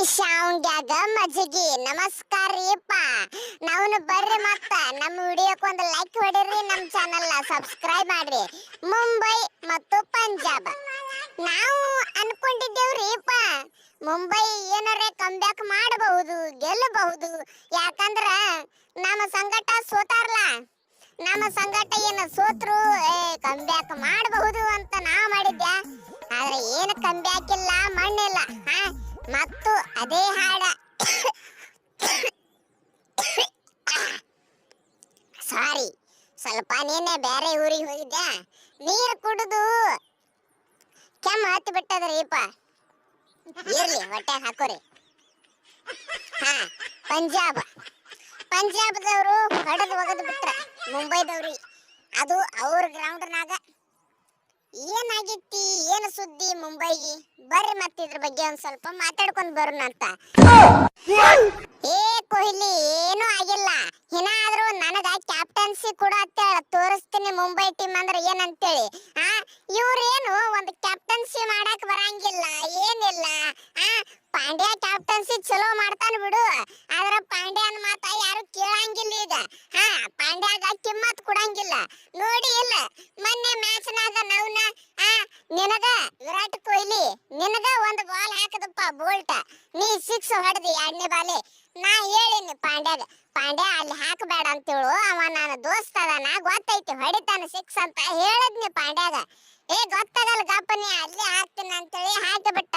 ಶಾವಂಗ್ಯಾಗ ಮಜ್ಜಿಗೆ ನಮಸ್ಕಾರ ರೀಪ್ಪ. ನಾವು ಬರ್ರಿ ಮತ್ತ ನಮ್ಮ ವಿಡಿಯೋಕ್ಕೆ ಒಂದು ಲೈಕ್ ಹೊಡಿರಿ, ನಮ್ಮ ಚಾನೆಲ್ ಸಬ್ಸ್ಕ್ರೈಬ್ ಮಾಡ್ರಿ. ಮುಂಬೈ ಮತ್ತು ಪಂಜಾಬ್ ನಾವು ಅನ್ಕೊಂಡಿದ್ದೇವ್ರಿಪ್ಪ, ಮುಂಬೈ ಏನಾರೆ ಕಮ್ಬ್ಯಾಕ್ ಮಾಡಬಹುದು, ಗೆಲ್ಲಬಹುದು. ಯಾಕಂದ್ರ ನಮ್ಮ ಸಂಘಟ ಸೋತಾರಲ್ಲ, ನಮ್ಮ ಸಂಘಟ ಏನು ಸೋತ್ರು ಕಮ್ಬ್ಯಾಕ್ ಮಾಡಬಹುದು ಅಂತ ನಾ ಮಾಡಿದ್ದೆ. ಆದ್ರೆ ಏನು ಕಮ್ಬ್ಯಾಕ್ ಇಲ್ಲ, ಮಣ್ಣಿಲ್ಲ. ಮತ್ತು ಅದೇ ಹಾಡ ಸಾರಿ, ಸ್ವಲ್ಪ ನೀನೆ ಬೇರೆ ಊರಿಗೆ ಹೋಗಿದ್ದೆ, ನೀರು ಕುಡಿದು ಕೆಮ್ಮ ಹತ್ತಿ ಬಿಟ್ಟದ್ರಿಪ್ಪ. ಇರ್ಲಿ, ಹೊಟ್ಟೆ ಹಾಕೋರಿ. ಪಂಜಾಬ್ದವರು ಹೊಡೆದು ಒಗದು ಬಿಟ್ರ ಮುಂಬೈದವ್ರಿಗೆ. ಅದು ಅವ್ರ ಗ್ರೌಂಡ್ನಾಗ ಏನಾಗಿತ್ತಿ, ಏನು ಸುದ್ದಿ ಮುಂಬೈಗೆ? ಬರ್ರಿ ಮತ್ತೆ ಇದ್ರ ಬಗ್ಗೆ ಒಂದ್ ಸ್ವಲ್ಪ ಮಾತಾಡ್ಕೊಂಡ್ ಬರೋಣ ಅಂತ. ಕೊಹ್ಲಿ ಏನೂ ಆಗಿಲ್ಲ, ಏನಾದ್ರೂ ನನಗ ಕ್ಯಾಪ್ಟನ್ಸಿ ಕೂಡ ಅಂತೇಳಿ ತೋರಿಸ್ತೀನಿ ಮುಂಬೈ ಟೀಮ್ ಅಂದ್ರೆ ಏನಂತೇಳಿ. ಇವ್ರೇನು ಒಂದು ಕ್ಯಾಪ್ಟನ್ಸಿ ಮಾಡಕ್ ಬರಂಗಿಲ್ಲ, ಏನಿಲ್ಲ. ಪಾಂಡ್ಯ ಕ್ಯಾಪ್ಟನ್ಸಿ ಚಲೋ ಮಾಡ್ತಾನ ಬಿಡು, ಆದ್ರ ಪಾಂಡ್ಯನ ಮಾತ ಯಾರು ಕೇಳಂಗಿಲ್ಲ ಈಗ. ಪಾಂಡ್ಯಾಗ ಕಿಮ್ಮತ್ ಕೊಡಂಗಿಲ್ಲ. ನೋಡಿ ಇಲ್ಲ ಮೊನ್ನೆ ಮ್ಯಾಚ್ನಾಗ ನವ್ನ ನಿನಗ ವಿರಾಟ್ ಕೊಹ್ಲಿ ನಿನಗ ಒಂದು ಬಾಲ್ ಹಾಕದಪ್ಪ ಬೋಲ್ಟ್, ನೀ 6 ಹೊಡೆದಿ 2ನೇ ಬಾಲೆ. ನಾ ಹೇಳಿನಿ ಪಾಂಡ್ಯ ಅಲ್ಲಿ ಹಾಕಬೇಡ ಅಂತೇಳು, ಅವ ನನ್ನ ದೋಸ್ತ ಅದಾನ, ಗೊತ್ತೈತಿ ಹೊಡಿತಾನ 6 ಅಂತ ಹೇಳಿದ್ನಿ ಪಾಂಡ್ಯಾಗ. ಗೊತ್ತಾಗಲ್ಲ ಗಪ್ಪನಿ, ಅಲ್ಲಿ ಹಾಕ್ತೀನಿ ಅಂತೇಳಿ ಹಾಕಿಬಿಟ್ಟ.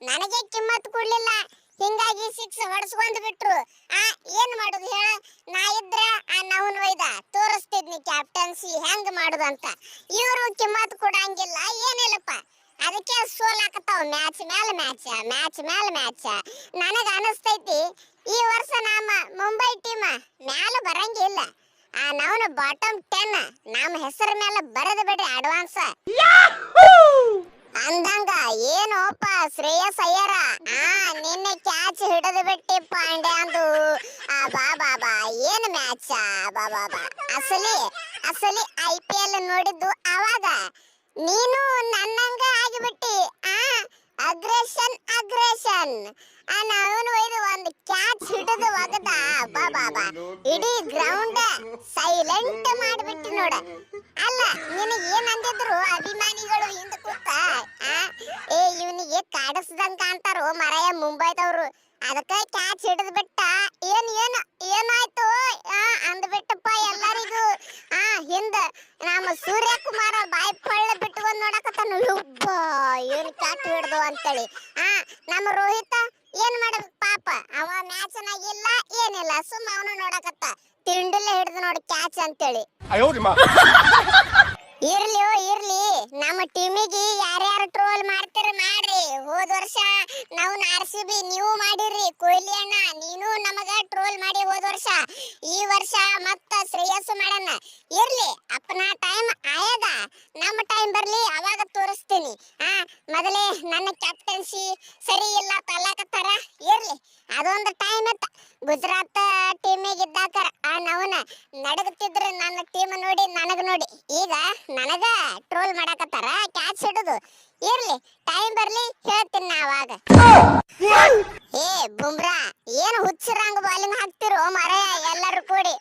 ನನಗೆ ಕಿಮ್ಮತ್ ಕೊಡ್ಲಿಲ್ಲ, ಹಿಂಗಾಗಿ 6 ಹೊಡ್ಸ್ಕೊಂಡ್ ಬಿಟ್ರು. ಏನ್ ಮಾಡುದು ಹೇಳ? ನಾ ಇದ್ರ ನವ್ನ ಒಯ್ದ ತೋರಿಸ್ತಿದ್ನಿ ಕ್ಯಾಪ್ಟನ್ಸಿ ಹೆಂಗ್ ಮಾಡುದು ಅಂತ. ಇವರು ಕಿಮ್ಮತ್ ಕೊಡಂಗಿಲ್ಲ, ಏನಿಲ್ಲಪ್ಪ. ಅದಕ್ಕೆ ಸೋಲಾಕತ್ತಾವ ಮ್ಯಾಚ್ ಮೇಲೆ ಮ್ಯಾಚ್. ನನಗ ಅನಿಸ್ತೈತಿ ಈ ವರ್ಷ ನಮ್ಮ ಮುಂಬೈ ಟೀಮ್ ಮ್ಯಾಲ ಬರಂಗಿಲ್ಲ. ನಾವು ಬಾಟಮ್ 10 ನಮ್ಮ ಹೆಸರ ಮೇಲೆ ಬರೆದು ಬಿಡ್ರಿ ಅಡ್ವಾನ್ಸ್ ಅಂದಂಗ. ಏನೋಪ್ಪ ಶ್ರೇಯಸ್ ಅಯ್ಯರ ನಿನ್ನೆ ಕ್ಯಾಚ್ ಹಿಡಿದು ಬಿಟ್ಟಿ ಪಾಂಡ್ಯ ಅಂದು. ಬಾ ಏನು ಮ್ಯಾಚ್, ಬಾ ಅಸಲಿ IPL ನೋಡಿದ್ದು ಅವಾಗ. ನೀನು ನನ್ನಂಗ ಆಗಿಬಿಟ್ಟಿ. ಅಗ್ರೆಷನ್ ಅವನು ಇದು ಒಂದು ಕ್ಯಾಚ್ ಹಿಡಿದು ಒಗದ. ಬಾ ಇಡೀ ಗ್ರೌಂಡ್ ಸೈಲೆಂಟ್ ಮಾಡಿಬಿಟ್ಟಿ ನೋಡ. ಅಲ್ಲ ನಿನಗೆ ಏನಂದಿದ್ರು ಅಭಿಮಾನಿಗಳು ಹಿಂದೆ ಕೂತ, ಇವನಿಗೆ ಕಾಡಿಸ್ದಂಗ ಕಾಣ್ತಾರೋ ಮರೆಯ ಮುಂಬೈದವ್ರು, ಅದಕ್ಕೆ ಕ್ಯಾಚ್ ಹಿಡಿದು ಬಿಟ್ಟ. ಏನಾಯ್ತು ಅಂದ್ಬಿಟ್ಟಪ್ಪ ಎಲ್ಲರಿಗೂ. ಹಿಂದ ನಮ್ಮ ಸೂರ್ಯಕುಮಾರ ಬಾಯಿ ಪಳ್ಳ ಬಿಟ್ಕೊಂಡ್ ನೋಡಕತ್ತಾನ, ಏನು ಕ್ಯಾಚ್ ಹಿಡ್ದು ಅಂತೇಳಿ. ನಮ್ಮ ರೋಹಿತ ಏನ್ ಮಾಡ್ಬೇಕು ಪಾಪ, ಅವ ಮ್ಯಾಚ್ನಾಗಿಲ್ಲ ಏನಿಲ್ಲ, ಸುಮ್ಮ ಅವನು ನೋಡಕತ್ತ ತಿಂಡಿಲ್ಲ ಹಿಡ್ದು ನೋಡಿ ಕ್ಯಾಚ್ ಅಂತೇಳಿ. ಇರ್ಲಿ ನಮ್ಮ ಟೀಮಿಗೆ ಯಾರ್ಯಾರು ಟ್ರೋಲ್ ಮಾಡ್ತೀರ ಮಾಡ್ರಿ. ಹೋದ ವರ್ಷ ನಾವು RCB ನೀವು ಮಾಡಿರಿ, ಕೊಹ್ಲಿ ಅಣ್ಣ ನೀನು ನಮಗ ಟ್ರೋಲ್ ಮಾಡಿ ಹೋದ ವರ್ಷ. ಈ ವರ್ಷ ಮತ್ತ ಶ್ರೇಯಸ್ ಮಾಡಣ್ಣ. ಇರ್ಲಿ, ಅಪ್ಪನ ಟೈಮ್ ಆಯದ, ನಮ್ಮ ಟೈಮ್ ಬರ್ಲಿ ಅವಾಗ ತೋರಿಸ್ತೀನಿ. ಮೊದಲೇ ನನ್ನ ಕ್ಯಾಪ್ಟನ್ಸಿ ಸರಿ ಇಲ್ಲ ತಳ್ಳಾಕತ್ತಾರ. ಇರ್ಲಿ, ಅದೊಂದು ಟೈಮ್ ಇತ್ತ. ಗುಜರಾತ್ ಟೀಮಿಗೆ ಇದ್ದಾಗ ನಾವನ ನಡಗತಿದ್ರು ನನ್ನ ಟೀಮ್ ನೋಡಿ ನನಗ ನೋಡಿ. ಈಗ ನನಗ ಟ್ರೋಲ್ ಮಾಡಕತ್ತಾರ ಕ್ಯಾಚ್ ಹಿಡುದು. ಇರ್ಲಿ, ಟೈಮ್ ಬರ್ಲಿ ಹೇಳ್ತೀನಿ ನಾ ಅವಾಗ. ಬುಮ್ರಾ ಏನು ಹುಚ್ಚರಂಗ ಬಾಲಿಂಗ್ ಹಾಕ್ತಿರೋ ಮರೆಯ ಎಲ್ಲರೂ ಕೂಡಿ.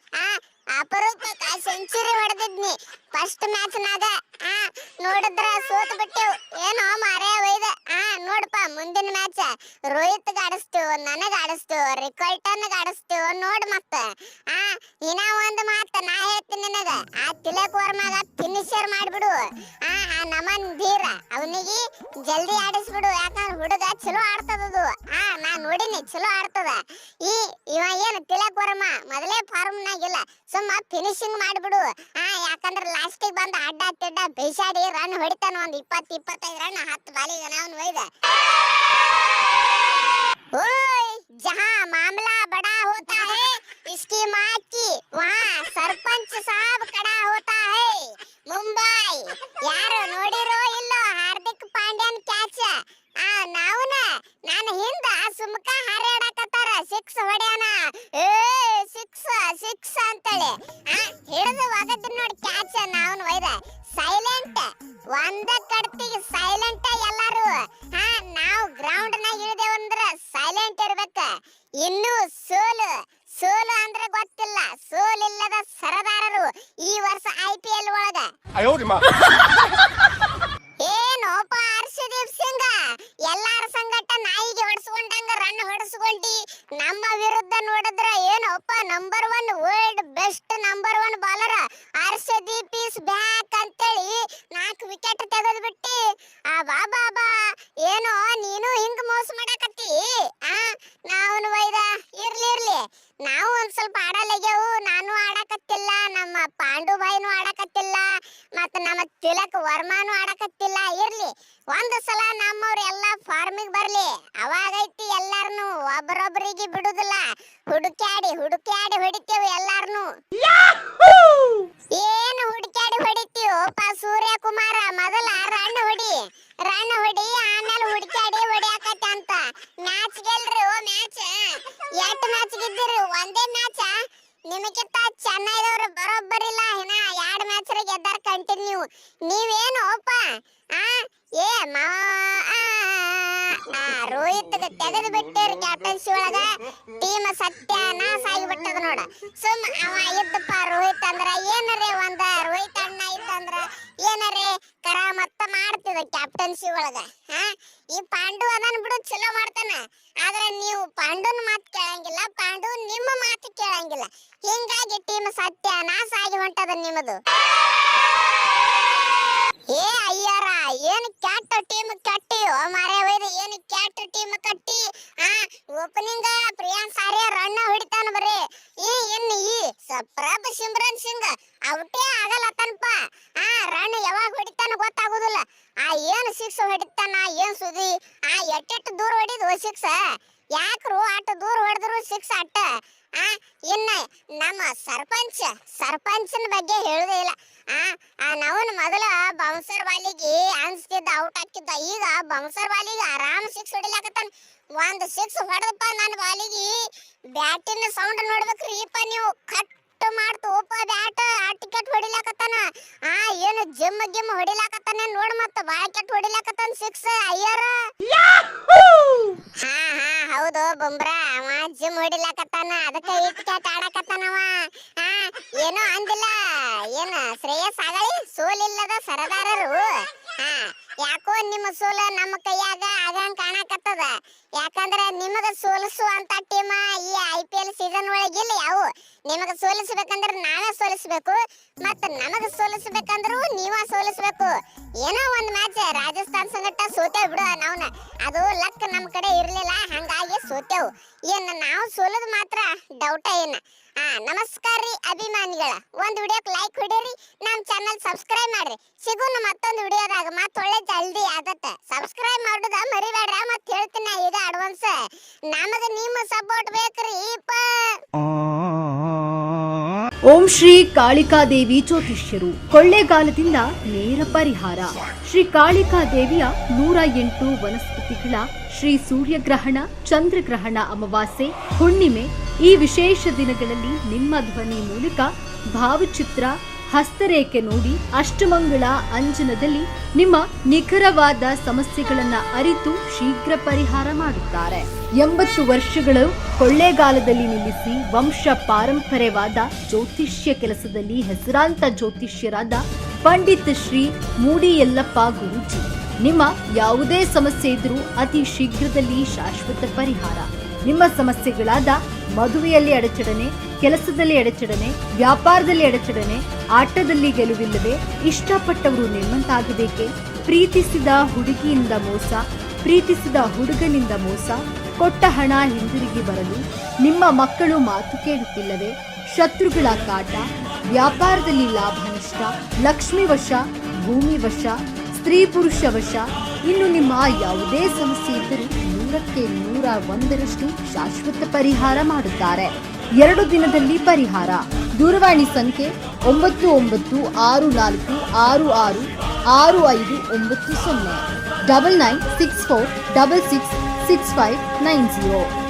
ಅಪರೂಪಕ್ಕ ಸೆಂಚುರಿ ಹೊಡೆದಿದ್ನಿ ಫಸ್ಟ್ ಮ್ಯಾಚ್ನಾಗ. ನೋಡಿದ್ರ ಸೋತ್ ಬಿಟ್ಟೆವು. ಏನೋ ಮರೆಯ ಒಯ್ದ. ನೋಡಪ್ಪ ಮುಂದಿನ ಮ್ಯಾಚ್ ರೋಹಿತ್ ಆಡಿಸ್ತೇವೆ, ನನಗ ಆಡಿಸ್ತೇವೆ, ರಿಕಲ್ಟನ್ಗೆ ಆಡಿಸ್ತೇವೆ. ನೋಡ್ ಮತ್ತ ಇನ್ನ ಒಂದು ಮಾತು ನಾ ಹೇಳ್ತೀನಿ ನಿನಗ, ತಿಲಕ್ ವರ್ಮಾಗ ಫಿನಿಶರ್ ಮಾಡ್ಬಿಡು. ನಮನ್ ಧೀರ ಅವನಿಗೆ ಜಲ್ದಿ ಆಡಿಸ್ಬಿಡು, ಯಾಕಂದ್ರೆ ಹುಡುಗ ಚಲೋ ಆಡ್ತದದು. ನಾ ನೋಡಿನಿ ಚಲೋ ಆಡ್ತದ. ಇವ ಏನು ತಿಲಕ್ ವರ್ಮ ಮೊದಲೇ ಫಾರ್ಮ್ನಾಗಿಲ್ಲ, ಸುಮ್ಮ ಫಿನಿಶಿಂಗ್ ಮಾಡ್ಬಿಡು. ಯಾಕಂದ್ರೆ ಲಾಸ್ಟಿಗೆ ಬಂದು ಅಡ್ಡ ತಿಡ್ಡ ಬೇಸಾಡಿ ರನ್ ಹೊಡಿತಾನ. ಒಂದು 20-25 ರನ್ 10 ಬಾಲಿಗೆ ಅವನು ಒಯ್ದ. जहां मामला बड़ा होता है इसकी माँ की वहाँ सरपंच साहब खड़ा होता है. ಮುಂಬೈ ಯಾರು ನೋಡಿರೋ ಇಲ್ಲೋ ಹಾರ್ದಿಕ್ ಪಾಂಡ್ಯನ್ ಕ್ಯಾಚ್. ನಾನು ಹಿಂದ ಸುಮ್ಕ ಹಾರಾಡಕತ್ತಾರ 6 ಹೊಡ್ಯಾನ, 6 ಅಂತೇಳಿ ಹಿಡಿದು ಒಗದ್ ನೋಡಿ ಕ್ಯಾಚ್. ನಾವು ಒಯ್ದ ಸೈಲೆಂಟ್, ಒಂದ ಕಡ್ತಿಗೆ ಸೈಲೆಂಟ್ ಎಲ್ಲಾರು. ನಾವು ಗ್ರೌಂಡ್ ನಾಗ ಇಳಿದೇವಂದ್ರ ಸೈಲೆಂಟ್ ಇನ್ನು ಸೋಲು ಸೋಲು ಅಂದ್ರೆ ಗೊತ್ತಿಲ್ಲ, ಸೋಲಿಲ್ಲದ ಸರದಾರರು ಈ ವರ್ಷ IPL ಒಳಗ. ಏನೋಪ ಹರ್ಷದೀಪ್ ಸಿಂಗ್, ಎಲ್ಲಾರ ಸಂಗಟ ನಾಯಿಗೆ ಹೊಡೆಸ್ಕೊಂಡಂಗ ರನ್ ಹೊಡೆಸ್ಕೊಂಡಿ. ನಮ್ಮ ವಿರುದ್ಧ ನೋಡಿದ್ರ ಏನೋಪ number 1 world best number 1 bowler Harshdeep is back ಅಂತೇಳಿ 4 ವಿಕೆಟ್ ತೆಗೆದು ಬಿಟ್ಟಿ. ಬಾಬಾ ಏನೋ ನೀನು ಹಿಂಗ ಮೋಸ ಮಾಡಕತ್ತಿ. ನಾವು ವೈದ ಇರ್ಲಿ ನಾವು ಒಂದ್ ಸ್ವಲ್ಪ ಆಡಲಾಗ್ಯಾವು. ನಾನು ಆಡಕತ್ತಿಲ್ಲ, ನಮ್ಮ ಪಾಂಡು ಭಾಯಿನೂ ಆಡಕತ್ತಿಲ್ಲ, ಮತ್ತ ನಮ್ಮ ತಿಲಕ್ ವರ್ಮಾನು ಆಡಕತ್ತಿಲ್ಲ. ಇರ್ಲಿ, ಒಂದು ಸಲ ನಮ್ಮವ್ರ ಎಲ್ಲಾ ಫಾರ್ಮಿಗೆ ಬರ್ಲಿ, ಅವಾಗೈತಿ ಎಲ್ಲಾರನು ಒಬ್ಬರೊಬ್ಬರಿಗೆ ಬಿಡುದಿಲ್ಲ. ಹುಡುಕ್ಯಾಡಿ ಹೊಡಿತೇವೆ ಎಲ್ಲಾರನು. ಏನು ಹುಡುಕ್ಯಾಡಿ ಹೊಡಿತೀವಪ್ಪ ಸೂರ್ಯಕುಮಾರ? ಮೊದಲ ರನ್ ಹೊಡಿ, ಆಮೇಲೆ ಹುಡುಕ್ಯಾಡಿ ಹೊಡಿಯಾಕತ್ತ ಅಂತ. ಮ್ಯಾಚ್ ಗೆಲ್ರಿ, ಮ್ಯಾಚ್ ಎಷ್ಟು ಮ್ಯಾಚ್ ಗೆದ್ದಿರಿ? ಒಂದೇ ಮ್ಯಾಚ್. ನಿಮಗಿಂತ ಚೆನ್ನೈದವ್ರು ಬರೋಬ್ಬರಿಲ್ಲ, ಇನ್ನ 2 ಮ್ಯಾಚ್ ಗೆದ್ದಾರ ಕಂಟಿನ್ಯೂ. ನೀವೇನು ಅಪ್ಪ ರೋಹಿತ್ ತೆಗೆದು ಬಿಟ್ಟಿರಿ ಕ್ಯಾಪ್ಟನ್ಸಿ ಒಳಗ. ಟೀಮ್ ಸತ್ಯನಾಶ ಆಗಿಬಿಟ್ಟದ ನೋಡ. ಸುಮ್ ಅವ ಇದ್ದಪ್ಪ ರೋಹಿತ್ ಅಂದ್ರ ಏನರೇ ಒಂದ ರೋಹಿತ್ ಅಣ್ಣ ಇತ್ತಂದ್ರ ಏನರೇ ಕರಾಮತ್ತ ಮಾಡ್ತಿದ ಕ್ಯಾಪ್ಟನ್ಸಿ ಒಳಗ. ಈ ಪಾಂಡು ಅದನ್ನ ಬಿಡು, ಚಲೋ ಮಾಡ್ತಾನ. ಆದ್ರೆ ನೀವು ಪಾಂಡುನ ಮಾತು ಕೇಳಂಗಿಲ್ಲ, ಪಾಂಡು ನಿಮ್ಮ ಮಾತು ಕೇಳಂಗಿಲ್ಲ. ಹಿಂಗಾಗಿ ಟೀಮ್ ಸತ್ಯನಾಶ ಆಗಿ ಹೊಂಟದ ನಿಮ್ಮದು. ಅಯ್ಯಾರ, ಏನು ಕ್ಯಾಟ್ ಟೀಮ್ ಕಟ್ಟಿ ಮಾರೇ ವೈದ, ಏನು ಕ್ಯಾಟ್ ಟೀಮ್ ಕಟ್ಟಿ. ಓಪನಿಂಗ್ ಪ್ರಿಯಾಂಕ್ ಸಾರಿಯ ರನ್ ಹೊಡಿತಾನ ಬರೀ. ಇನ್ನು ಈ ಪ್ರಭ್ ಸಿಮ್ರನ್ ಸಿಂಗ್ ಔಟೇ ಆಗಲ್ಲತ್ತನಪ್ಪ. ರನ್ ಯಾವಾಗ ಹೊಡಿತಾನ ಗೊತ್ತಾಗುದಿಲ್ಲ. ಏನು 6 ಹೊಡಿತಾನ, ಏನ್ ಸುದ್ದಿ? ಎಟ್ಟೆಟ್ಟು ದೂರ ಹೊಡಿದು 6. ಯಾಕ್ರು ಅಟ್ಟ ದೂರ ಹೊಡೆದ್ರು 6 ಅಟ್ಟ. ಇನ್ನ ನಮ್ಮ ಸರ್ಪಂಚನ ಬಗ್ಗೆ ಹೇಳುದೇ ಇಲ್ಲ. ನಾವು ಮೊದಲ ಬೌನ್ಸರ್ ಬಾಲಿಗೆ ಅನ್ಸ್ತಿದ್ದ, ಔಟ್ ಹಾಕಿದ್ದ. ಈಗ ಬೌನ್ಸರ್ ಬಾಲಿಗೆ ಆರಾಮ್ 6 ಹೊಡಿಲಾಕತ್ತಾನ. ಒಂದು 6 ಹೊಡೆದಪ್ಪ ನನ್ನ ಬಾಲಿಗೆ. ಬ್ಯಾಟಿನ ಸೌಂಡ್ ನೋಡ್ಬೇಕ್ರಿ ಇಪ್ಪ ನೀವು. ಕಟ್ ಮಾಡ್ತು ಓಪ ಬ್ಯಾಟ್, ಟಿಕೆಟ್ ಹೊಡಿಲಾಕತ್ತಾನ. ಏನು ಜಿಮ್ ಹೊಡಿಲಾಕತ್ತಾನ ನೋಡ್. ಮತ್ತ ಬಾಕೆಟ್ ಹೊಡಿಲಾಕತ್ತಾನ 6. ಅಯ್ಯಾರ, ಹೌದು ಬುಮ್ರಾ, ಅವ ಜಿಮ್ ಹೊಡಿಲಾಕತ್ತಾನ, ಅದಕ್ಕೆ ಟಿಕೆಟ್ ಆಡಕತ್ತಾನವ. ಏನೋ ಅಂದಿಲ್ಲ, ಏನ ಶ್ರೇಯಸ್ ಆಗಲಿ ಸೋಲಿಲ್ಲದ ಸರದಾರರು. ಯಾಕೋ ನಿಮ್ಮ ಸೋಲು ನಮ್ಮ ಕೈಯಾಗ ಆಗಂಗ್ ಕಾಣಕತ್ತದ. ಯಾಕಂದ್ರೆ ನಿಮಗ ಸೋಲಿಸುವಂತ ಟೀಮ್ ಈ IPL ಸೀಸನ್ ಒಳಗಿಲ್ಲ ಯಾವು. ನಿಮಗ ಸೋಲಿಸಬೇಕಂದ್ರೆ ನಾವೇ ಸೋಲಿಸಬೇಕು, ಮತ್ತ ನಮಗ ಸೋಲಿಸಬೇಕಂದ್ರೂ ನೀವ ಸೋಲಿಸಬೇಕು. ಏನೋ ಒಂದ್ ಮ್ಯಾಚ್ ರಾಜಸ್ಥಾನ್ ಸಂಗಟ ಸೋತೇವ್ ಬಿಡು ನಾವ್ನ. ಅದು ಲಕ್ ನಮ್ ಕಡೆ ಇರ್ಲಿಲ್ಲ, ಹಂಗಾಗಿ ಸೋತೇವು. ಏನ್ ನಾವು ಸೋಲೋದು ಮಾತ್ರ ಡೌಟ ಏನ. ನಮಸ್ಕಾರ ರೀ ಅಭಿಮಾನಿಗಳ. ಒಂದ್ ವಿಡಿಯೋಕ್ ಲೈಕ್ ಹೊಡೀರಿ, ನಮ್ ಚಾನಲ್ ಸಬ್ಸ್ಕ್ರೈಬ್ ಮಾಡ್ರಿ. ಸಿಗೋಣ ಮತ್ತೊಂದು ವಿಡಿಯೋದಾಗ. ಒಳ್ಳೆ ಜಲ್ದಿ ಆದತ್ತ ಸಬ್ಸ್ಕ್ರೈಬ್ ಮಾಡೋದ ಮರಿಬೇಡ್ರ. ಮತ್ ಹೇಳ್ತೀನಿ ಈಗ ಅಡ್ವಾನ್ಸ್, ನಮಗ ನಿಮ್ಮ ಸಪೋರ್ಟ್ ಬೇಕ್ರಿ. ಓಂ ಶ್ರೀ ಕಾಳಿಕಾದೇವಿ ಜ್ಯೋತಿಷ್ಯರು, ಕೊಳ್ಳೇಗಾಲದಿಂದ ನೇರ ಪರಿಹಾರ. ಶ್ರೀ ಕಾಳಿಕಾದೇವಿಯ 108 ವನಸ್ಪತಿಗಳ ಶ್ರೀ ಸೂರ್ಯಗ್ರಹಣ, ಚಂದ್ರಗ್ರಹಣ, ಅಮಾವಾಸ್ಯೆ, ಹುಣ್ಣಿಮೆ ಈ ವಿಶೇಷ ದಿನಗಳಲ್ಲಿ ನಿಮ್ಮ ಧ್ವನಿ ಮೂಲಕ ಭಾವಚಿತ್ರ, ಹಸ್ತರೇಖೆ ನೋಡಿ ಅಷ್ಟಮಂಗಳ ಅಂಜನದಲ್ಲಿ ನಿಮ್ಮ ನಿಖರವಾದ ಸಮಸ್ಯೆಗಳನ್ನು ಅರಿತು ಶೀಘ್ರ ಪರಿಹಾರ ಮಾಡುತ್ತಾರೆ. 80 ವರ್ಷಗಳು ಕೊಳ್ಳೇಗಾಲದಲ್ಲಿ ನಿಲ್ಲಿಸಿ ವಂಶ ಪಾರಂಪರ್ಯವಾದ ಜ್ಯೋತಿಷ್ಯ ಕೆಲಸದಲ್ಲಿ ಹೆಸರಾಂತ ಜ್ಯೋತಿಷ್ಯರಾದ ಪಂಡಿತ್ ಶ್ರೀ ಮೂಡಿ ಯಲ್ಲಪ್ಪ ಗುರೂಜಿ ನಿಮ್ಮ ಯಾವುದೇ ಸಮಸ್ಯೆ ಇದ್ರೂ ಅತಿ ಶೀಘ್ರದಲ್ಲಿ ಶಾಶ್ವತ ಪರಿಹಾರ. ನಿಮ್ಮ ಸಮಸ್ಯೆಗಳಾದ ಮದುವೆಯಲ್ಲಿ ಅಡಚಣೆ, ಕೆಲಸದಲ್ಲಿ ಅಡಚಣೆ, ವ್ಯಾಪಾರದಲ್ಲಿ ಅಡಚಣೆ, ಆಟದಲ್ಲಿ ಗೆಲುವಿಲ್ಲದೆ, ಇಷ್ಟಪಟ್ಟವರು ನಿಮ್ಮಂತಾಗಬೇಕೆ, ಪ್ರೀತಿಸಿದ ಹುಡುಗಿಯಿಂದ ಮೋಸ, ಪ್ರೀತಿಸಿದ ಹುಡುಗನಿಂದ ಮೋಸ, ಕೊಟ್ಟ ಹಣ ಹಿಂದಿರುಗಿ ಬರಲು, ನಿಮ್ಮ ಮಕ್ಕಳು ಮಾತು ಕೇಳುತ್ತಿಲ್ಲವೇ, ಶತ್ರುಗಳ ಕಾಟ, ವ್ಯಾಪಾರದಲ್ಲಿ ಲಾಭ ನಷ್ಟ, ಲಕ್ಷ್ಮಿ ವಶ, ಭೂಮಿ ವಶ, ಸ್ತ್ರೀ ಪುರುಷ ವಶ, ಇನ್ನು ನಿಮ್ಮ ಯಾವುದೇ ಸಮಸ್ಯೆ ಇದ್ದರೂ 100ಕ್ಕೆ 101ರಷ್ಟು ಶಾಶ್ವತ ಪರಿಹಾರ ಮಾಡುತ್ತಾರೆ. 2 ದಿನದಲ್ಲಿ ಪರಿಹಾರ. ದೂರವಾಣಿ ಸಂಖ್ಯೆ 9964666590 9964666590.